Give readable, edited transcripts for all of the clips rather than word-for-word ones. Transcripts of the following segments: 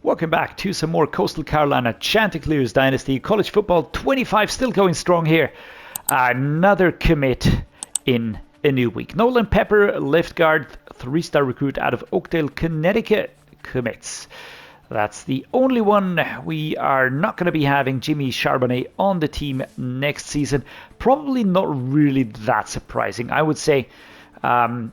Welcome back to some more Coastal Carolina Chanticleers Dynasty. College football 25 still going strong here. Another commit in a new week. Nolan Pepper, left guard, 3-star recruit out of Oakdale, Connecticut, commits. That's the only one. We are not going to be having Jimmy Charbonnet on the team next season. Probably not really that surprising. I would say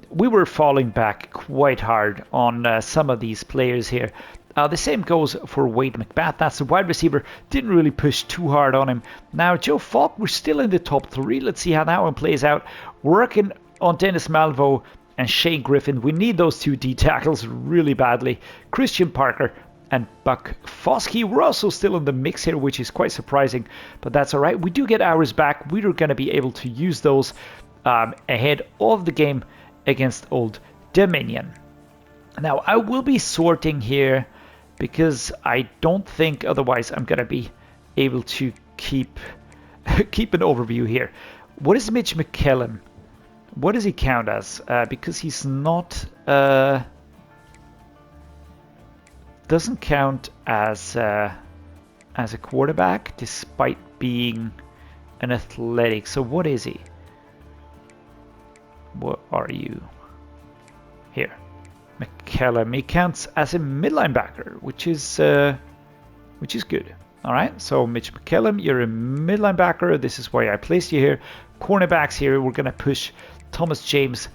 we were falling back quite hard on some of these players here. The same goes for Wade McBath. That's the wide receiver. Didn't really push too hard on him. Now, Joe Falk, we're still in the top 3. Let's see how that one plays out. Working on Dennis Malvo and Shane Griffin. We need those 2 D tackles really badly. Christian Parker and Buck Foskey. We're also still in the mix here, which is quite surprising, but that's all right. We do get hours back. We're going to be able to use those ahead of the game against Old Dominion. Now, I will be sorting here because I don't think otherwise I'm going to be able to keep an overview here. What is Mitch McKellum? What does he count as? Because he's not... doesn't count as a quarterback despite being an athletic. So what is he? What are you? Here. McKellum, he counts as a mid linebacker, which is good. All right, so Mitch McKellum, you're a mid linebacker. This is why I placed you here. Cornerbacks here, we're going to push Thomas James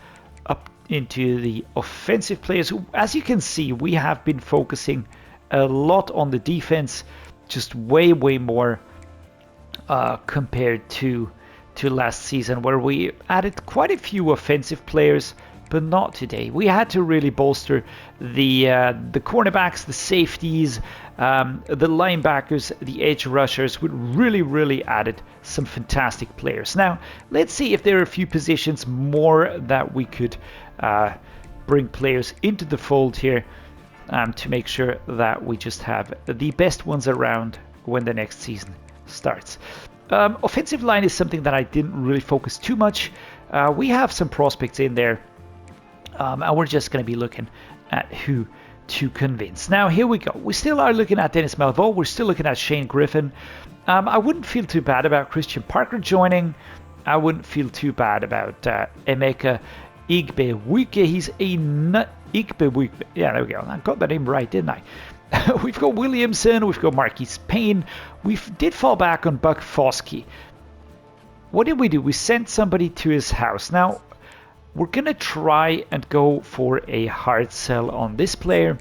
up into the offensive players. As you can see, we have been focusing a lot on the defense, just way more compared to last season, where we added quite a few offensive players. But not today. We had to really bolster the cornerbacks, the safeties, the linebackers, the edge rushers. We really added some fantastic players. Now, let's see if there are a few positions more that we could bring players into the fold here to make sure that we just have the best ones around when the next season starts. Offensive line is something that I didn't really focus too much. We have some prospects in there. And we're just going to be looking at who to convince. Now, here we go. We still are looking at Dennis Malvo. We're still looking at Shane Griffin. I wouldn't feel too bad about Christian Parker joining. I wouldn't feel too bad about Emeka Igbewike. He's a nut. Igbewike. Yeah, there we go. I got that name right, didn't I? We've got Williamson. We've got Marquise Payne. We did fall back on Buck Foskey. What did we do? We sent somebody to his house. Now, we're going to try and go for a hard sell on this player.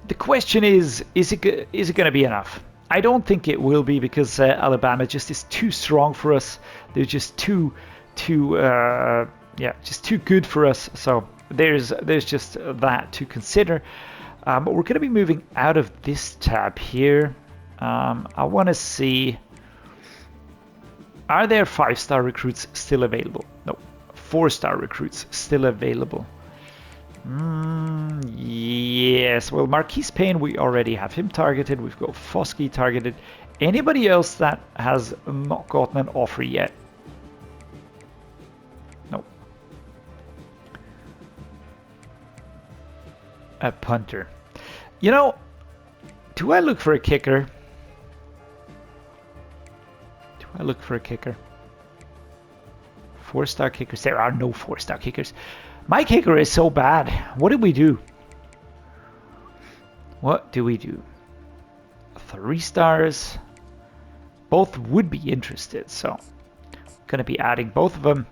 The question is it going to be enough? I don't think it will be, because Alabama just is too strong for us. They're just too good for us. So there's just that to consider. But we're going to be moving out of this tab here. I want to see... Are there 5-star recruits still available? No. 4-star recruits still available. Yes. Well, Marquise Payne, we already have him targeted. We've got Foskey targeted. Anybody else that has not gotten an offer yet? No. A punter. You know, do I look for a kicker? I look for a kicker. 4-star kickers. There are no 4-star kickers. My kicker is so bad. What did we do? What do we do? 3 stars. Both would be interested, so gonna be adding both of them.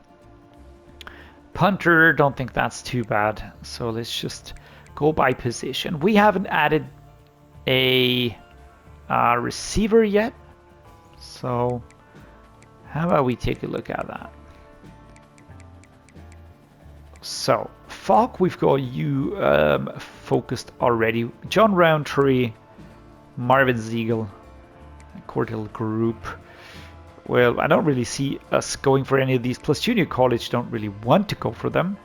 Punter, don't think that's too bad. So let's just go by position. We haven't added a receiver yet, so how about we take a look at that? So, Falk, we've got you focused already. John Roundtree, Marvin Ziegel, Cordell Group. Well, I don't really see us going for any of these. Plus, Junior College don't really want to go for them.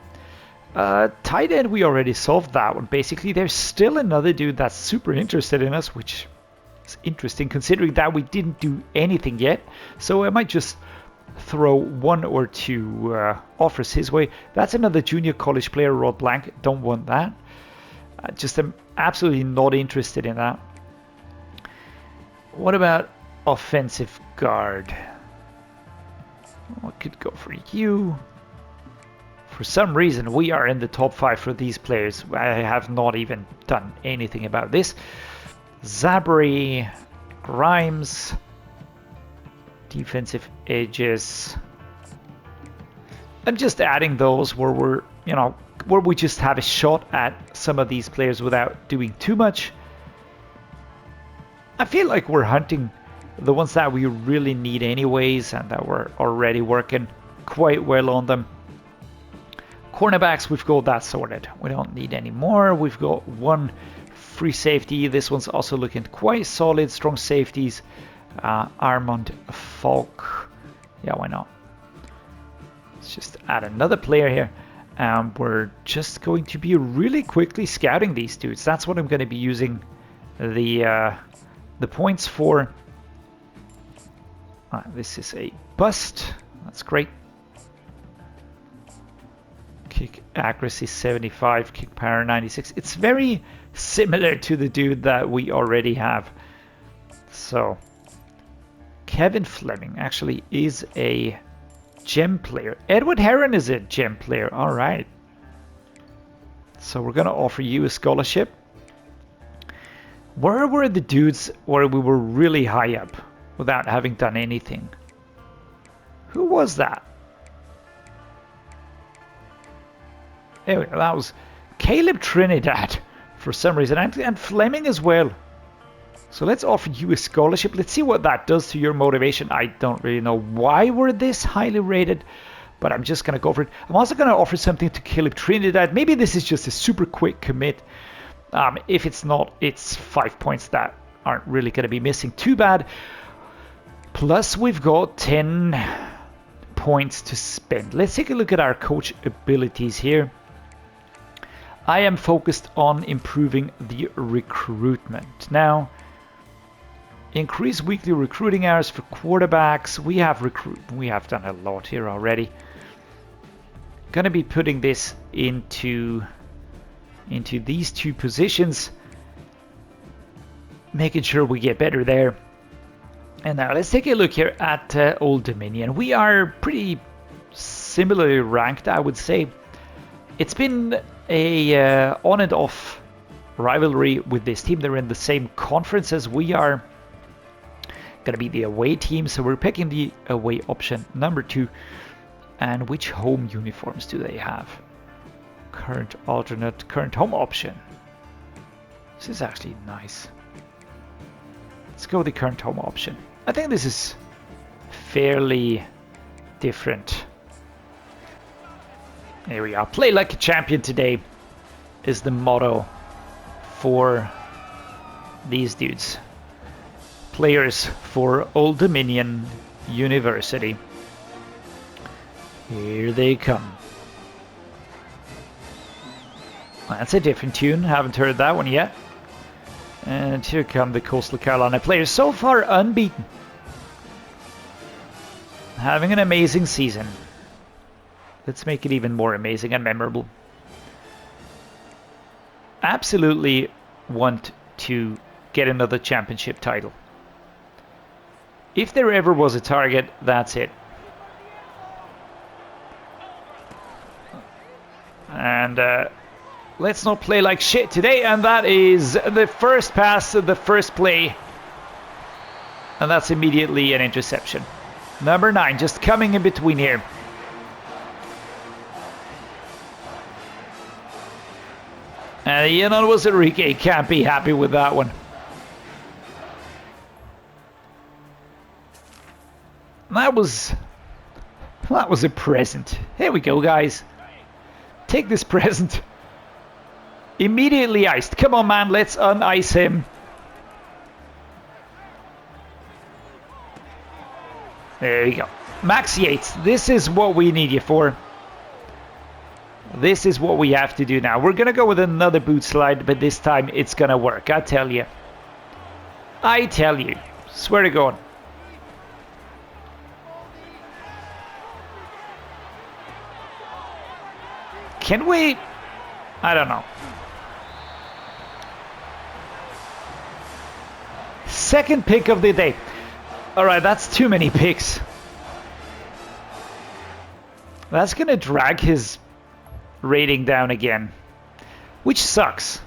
Tight end, we already solved that one. Basically, there's still another dude that's super interested in us, which... It's interesting considering that we didn't do anything yet, so I might just throw 1 or 2 offers his way. That's another junior college player, Rod Blank. Don't want that. Just am absolutely not interested in that. What about offensive guard? I could go for you. For some reason, we are in the top 5 for these players. I have not even done anything about this. Zabri, Grimes, defensive edges. I'm just adding those where we're, you know, where we just have a shot at some of these players without doing too much. I feel like we're hunting the ones that we really need anyways, and that we're already working quite well on them. Cornerbacks, we've got that sorted. We don't need any more. We've got one free safety. This one's also looking quite solid. Strong safeties. Armand Falk. Yeah, why not? Let's just add another player here. We're just going to be really quickly scouting these dudes. That's what I'm going to be using the points for. This is a bust. That's great. Kick accuracy 75, kick power 96. It's very similar to the dude that we already have. So Kevin Fleming actually is a gem player. Edward Heron is a gem player. All right. So we're going to offer you a scholarship. Where were the dudes where we were really high up without having done anything? Who was that? There we go. That was Caleb Trinidad for some reason, and Fleming as well. So let's offer you a scholarship. Let's see what that does to your motivation. I don't really know why we're this highly rated, but I'm just going to go for it. I'm also going to offer something to Caleb Trinidad. Maybe this is just a super quick commit. If it's not, it's 5 points that aren't really going to be missing too bad. Plus, we've got 10 points to spend. Let's take a look at our coach abilities here. I am focused on improving the recruitment. Now, increase weekly recruiting hours for quarterbacks. We have done a lot here already. Gonna be putting this into these two positions, making sure we get better there. And now let's take a look here at Old Dominion. We are pretty similarly ranked, I would say. It's been a on and off rivalry with this team. They're in the same conference as we are. Gonna be the away team, so we're picking the away option number 2. And which home uniforms do they have? Current alternate, current home option. This is actually nice. Let's go with the current home option. I think this is fairly different. There we are. Play like a champion today is the motto for these dudes. Players for Old Dominion University. Here they come. That's a different tune. Haven't heard that one yet. And here come the Coastal Carolina players. So far unbeaten. Having an amazing season. Let's make it even more amazing and memorable. Absolutely want to get another championship title. If there ever was a target, that's it. And let's not play like shit today. And that is the first pass of the first play. And that's immediately an interception. Number 9 just coming in between here. And you know, was Enrique can't be happy with that one. That was a present. Here we go, guys. Take this present. Immediately iced. Come on, man. Let's un-ice him. There you go. Max Yates. This is what we need you for. This is what we have to do now. We're going to go with another boot slide, but this time it's going to work. I tell you. I tell you. Swear to God. Can we? I don't know. Second pick of the day. All right, that's too many picks. That's going to drag his rating down again, which sucks.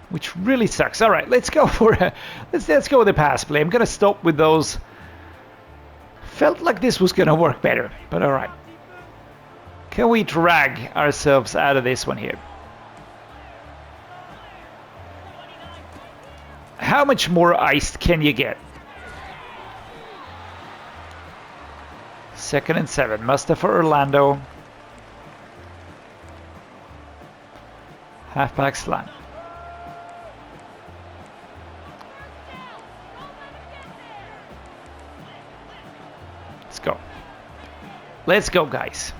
Which really sucks. All right, let's go for let's go with the pass play. I'm going to stop with those. Felt like this was going to work better, but all right. Can we drag ourselves out of this one here? How much more iced can you get? 2nd and 7. Mustafa Orlando. Halfback slant. Let's go. Let's go, guys.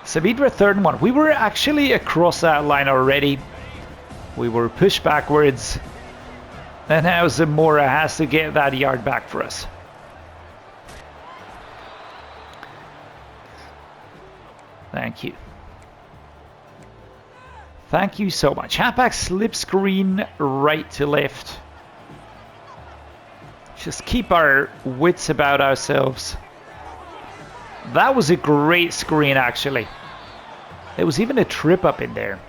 Saavedra 3rd and 1. We were actually across that line already. We were pushed backwards. And now Zamora has to get that yard back for us. Thank you. Thank you so much. Halfback slip screen right to left. Just keep our wits about ourselves. That was a great screen, actually. There was even a trip up in there.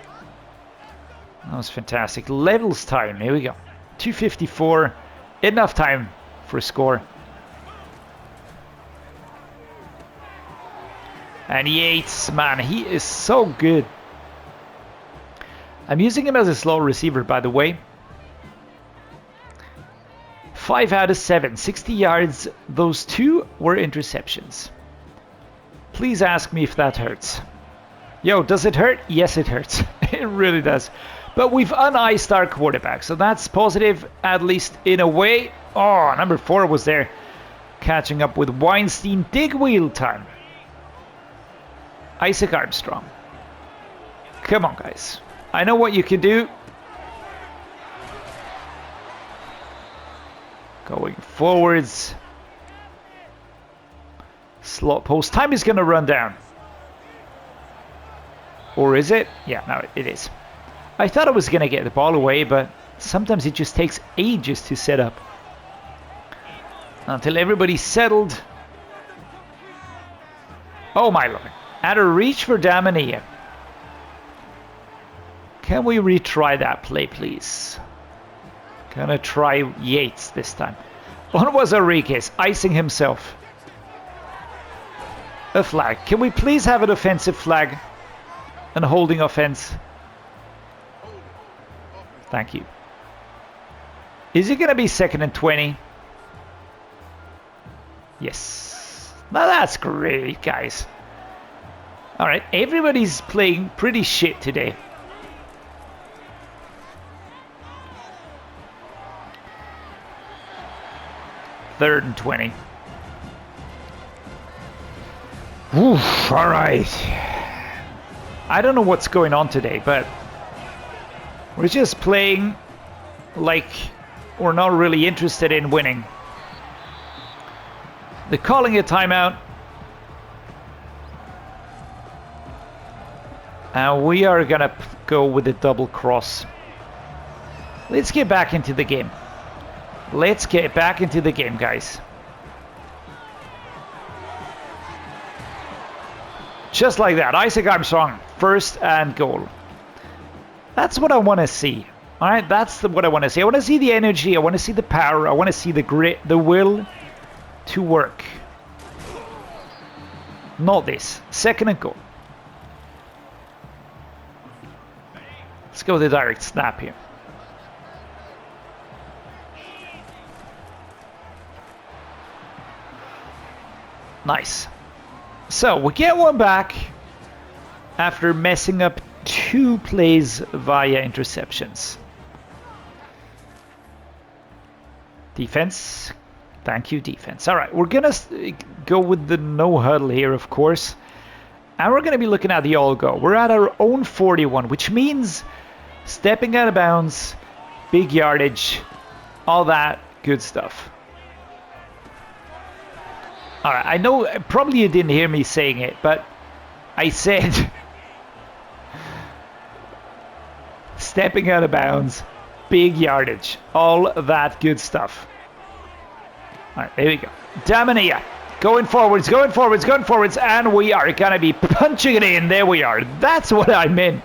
That was fantastic. Levels time. Here we go. 2:54. Enough time for a score. And Yates, man, he is so good. I'm using him as a slow receiver, by the way. 5 out of 7. 60 yards. Those 2 were interceptions. Please ask me if that hurts. Yo, does it hurt? Yes, it hurts. It really does. But we've uniced our quarterback, so that's positive, at least in a way. Oh, number 4 was there. Catching up with Weinstein. Dig wheel time. Isaac Armstrong. Come on, guys. I know what you can do. Going forwards. Slot post. Time is going to run down. Or is it? Yeah, no, it is. I thought I was going to get the ball away, but sometimes it just takes ages to set up. Until everybody's settled. Oh my lord. At a reach for Damania. Can we retry that play, please? Gonna try Yates this time. One was Enriquez, icing himself. A flag. Can we please have an offensive flag? And holding offense. Thank you. Is it gonna be 2nd and 20? Yes. Now that's great, guys. Alright, everybody's playing pretty shit today. Third and 20. Oof, alright. I don't know what's going on today, but we're just playing like we're not really interested in winning. They're calling a timeout. And we are gonna go with a double cross. Let's get back into the game. Let's get back into the game, guys. Just like that. Isaac Armstrong, 1st and goal. That's what I want to see. All right, that's what I want to see. I want to see the energy. I want to see the power. I want to see the grit, the will to work. Not this. 2nd and goal. Let's go with the direct snap here. Nice. So we get one back after messing up 2 plays via interceptions. Defense. Thank you, defense. All right, we're going to go with the no huddle here, of course. And we're going to be looking at the all go. We're at our own 41, which means stepping out of bounds, big yardage, all that good stuff. All right, I know probably you didn't hear me saying it, but I said stepping out of bounds, big yardage, all that good stuff. All right, there we go. Damania, going forwards, going forwards, going forwards, and we are going to be punching it in. There we are. That's what I meant.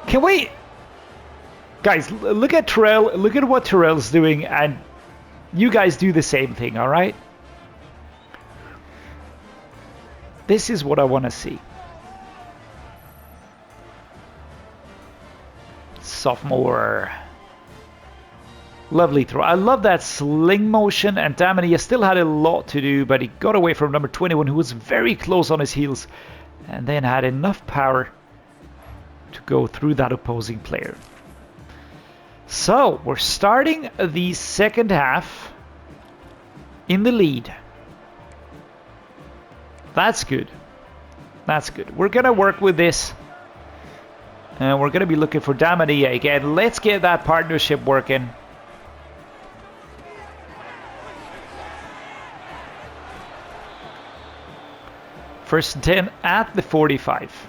Can we... Guys, look at Terrell. Look at what Terrell's doing, and you guys do the same thing, all right? This is what I want to see. Sophomore. Lovely throw. I love that sling motion, and Damania still had a lot to do, but he got away from number 21, who was very close on his heels, and then had enough power to go through that opposing player. So, we're starting the second half in the lead. That's good. That's good. We're going to work with this. And we're going to be looking for Damania again. Let's get that partnership working. First and 10 at the 45.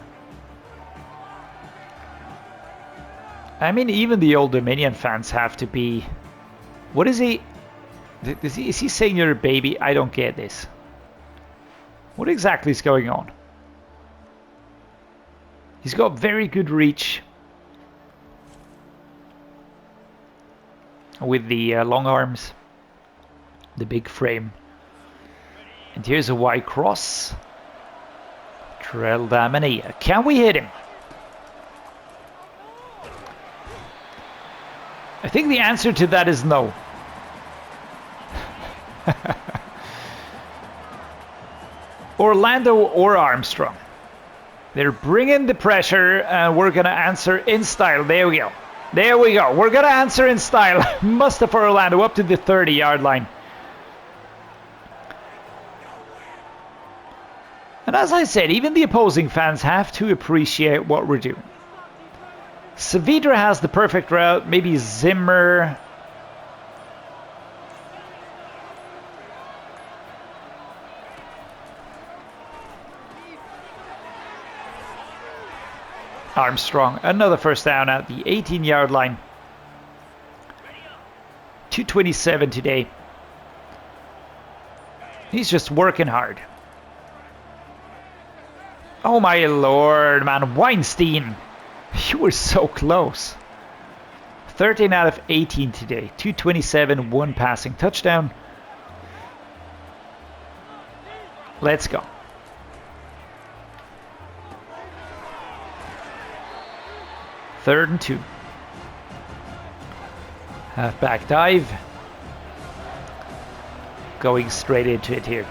I mean, even the old Dominion fans have to be... What is he? Is he saying you're a baby? I don't get this. What exactly is going on? He's got very good reach with the long arms, the big frame. And here's a wide cross. Terrell Damania. Can we hit him? I think the answer to that is no. Orlando or Armstrong. They're bringing the pressure, and we're going to answer in style. There we go. There we go. We're going to answer in style. Mustafa Orlando up to the 30-yard line. And as I said, even the opposing fans have to appreciate what we're doing. Saavedra has the perfect route. Maybe Zimmer. Armstrong, another first down at the 18-yard line. 2:27 today. He's just working hard. Oh my lord, man. Weinstein. You were so close. 13 out of 18 today. 2:27, one passing touchdown. Let's go. Third and 2. Halfback dive. Going straight into it here.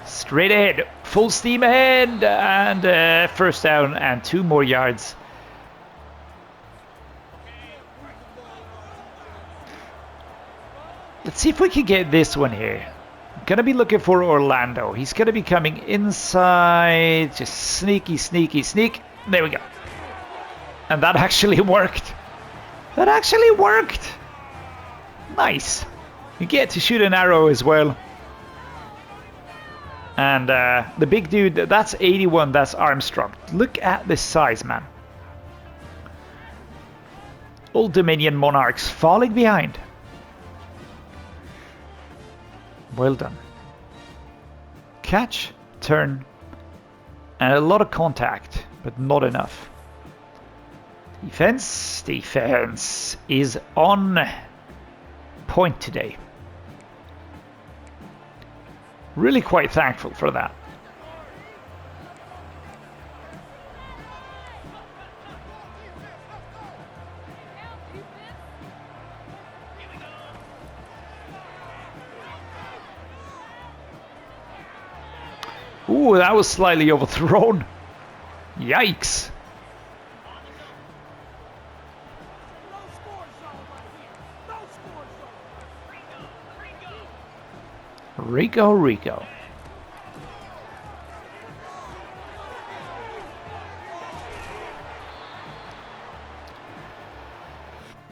Straight ahead. Full steam ahead. And first down and 2 more yards. Let's see if we can get this one here. Gonna be looking for Orlando. He's gonna be coming inside. Just sneaky, sneaky, sneak. There we go. And that actually worked. That actually worked. Nice. You get to shoot an arrow as well. And the big dude, that's 81, that's Armstrong. Look at this size, man. Old Dominion Monarchs falling behind. Well done. Catch, turn, and a lot of contact, but not enough. Defense is on point today. Really quite thankful for that. Ooh, that was slightly overthrown. Yikes. Rico.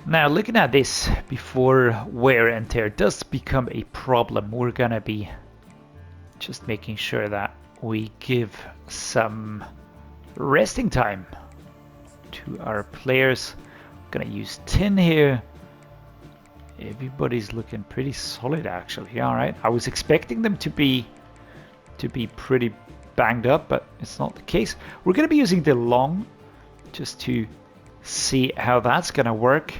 Now, looking at this before wear and tear does become a problem. We're gonna be just making sure that we give some resting time to to our players. Gonna use tin here. Everybody's looking pretty solid actually. Yeah, all right. I was expecting them to be pretty banged up, but it's not the case. We're gonna be using the long just to see how that's gonna work.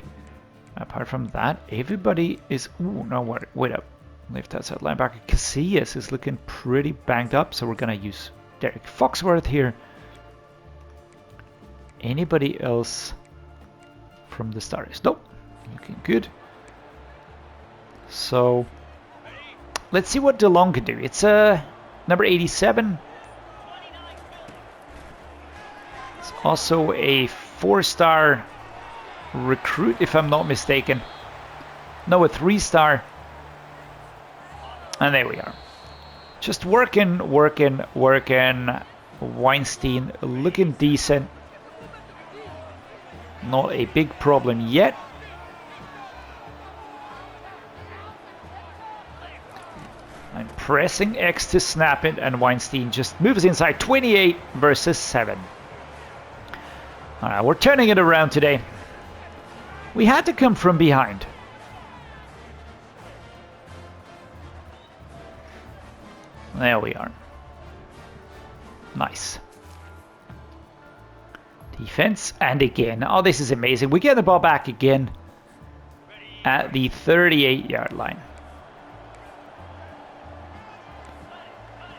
Apart from that, everybody is... Ooh, no, wait up. Left outside linebacker Casillas is looking pretty banged up, so we're gonna use Derek Foxworth here. Anybody else from the starters? Nope. Looking good. So let's see what DeLong can do. It's number 87. It's also a 4-star recruit, if I'm not mistaken. No, a 3-star. And there we are. Just working. Weinstein looking decent. Not a big problem yet. I'm pressing X to snap it, and Weinstein just moves inside. 28 versus 7. Alright, we're turning it around today. We had to come from behind. There we are. Nice. Defense, and again. Oh, this is amazing. We get the ball back again at the 38-yard line.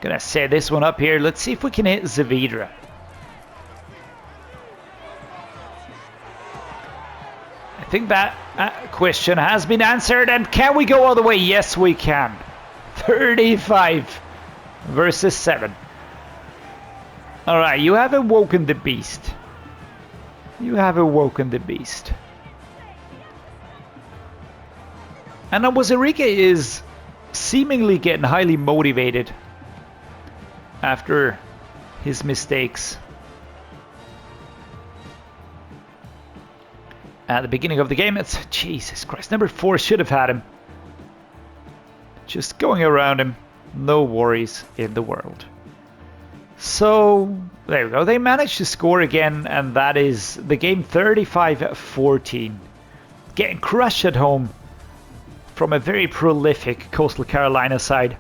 Gonna set this one up here. Let's see if we can hit Zavidra. I think that question has been answered. And can we go all the way? Yes, we can. 35 versus 7. All right, you have awoken the beast. You have awoken the beast. And Wazirika is seemingly getting highly motivated after his mistakes at the beginning of the game. It's Jesus Christ. Number 4 should have had him. Just going around him. No worries in the world. So there we go. They managed to score again, and that is the game. 35-14. Getting crushed at home from a very prolific Coastal Carolina side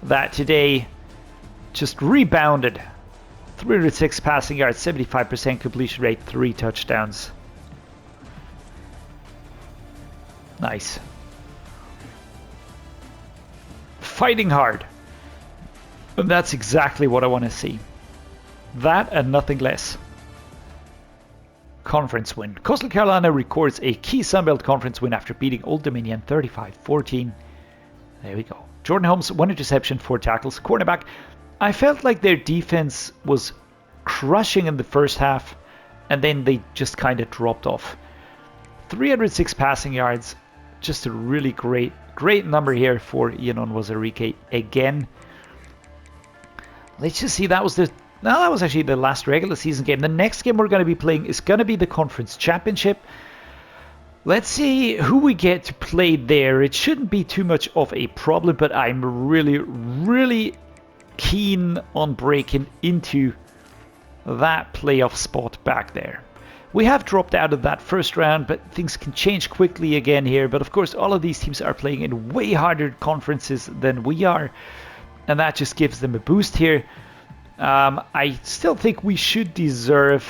that today just rebounded. 306 passing yards, 75% completion rate, 3 touchdowns. Nice. Fighting hard. And that's exactly what I want to see. That and nothing less. Conference win. Coastal Carolina records a key Sunbelt Conference win after beating Old Dominion 35-14. There we go. Jordan Holmes, 1 interception, 4 tackles. Cornerback. I felt like their defense was crushing in the first half, and then they just kind of dropped off. 306 passing yards. Just a really great number here for Yenon Wazirika again. Let's just see. That was actually the last regular season game. The next game we're going to be playing is going to be the conference championship. Let's see who we get to play there. It shouldn't be too much of a problem, but I'm really keen on breaking into that playoff spot back there. We have dropped out of that first round, but things can change quickly again here. But of course, all of these teams are playing in way harder conferences than we are, and that just gives them a boost here. I still think we should deserve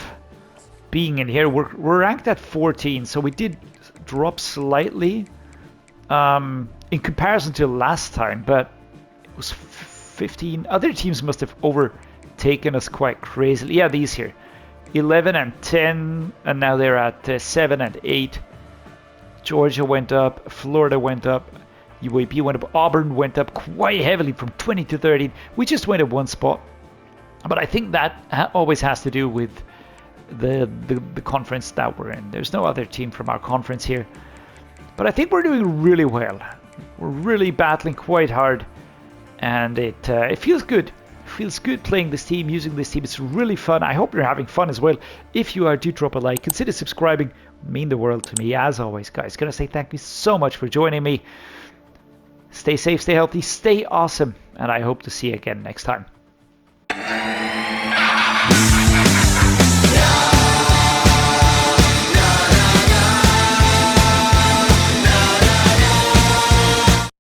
being in here. We're ranked at 14, so we did drop slightly in comparison to last time, but it was 15. Other teams must have overtaken us quite crazily. Yeah, these here. 11 and 10, and now they're at 7 and 8. Georgia went up, Florida went up, UAB went up, Auburn went up quite heavily from 20 to 13. We just went up 1 spot, but I think that always has to do with the conference that we're in. There's no other team from our conference here, but I think we're doing really well. We're really battling quite hard, and it feels good. Feels good playing this team, using this team. It's really fun. I hope you're having fun as well. If you are, do drop a like. Consider subscribing. It would mean the world to me. As always, guys, gonna say thank you so much for joining me. Stay safe, stay healthy, stay awesome, and I hope to see you again next time.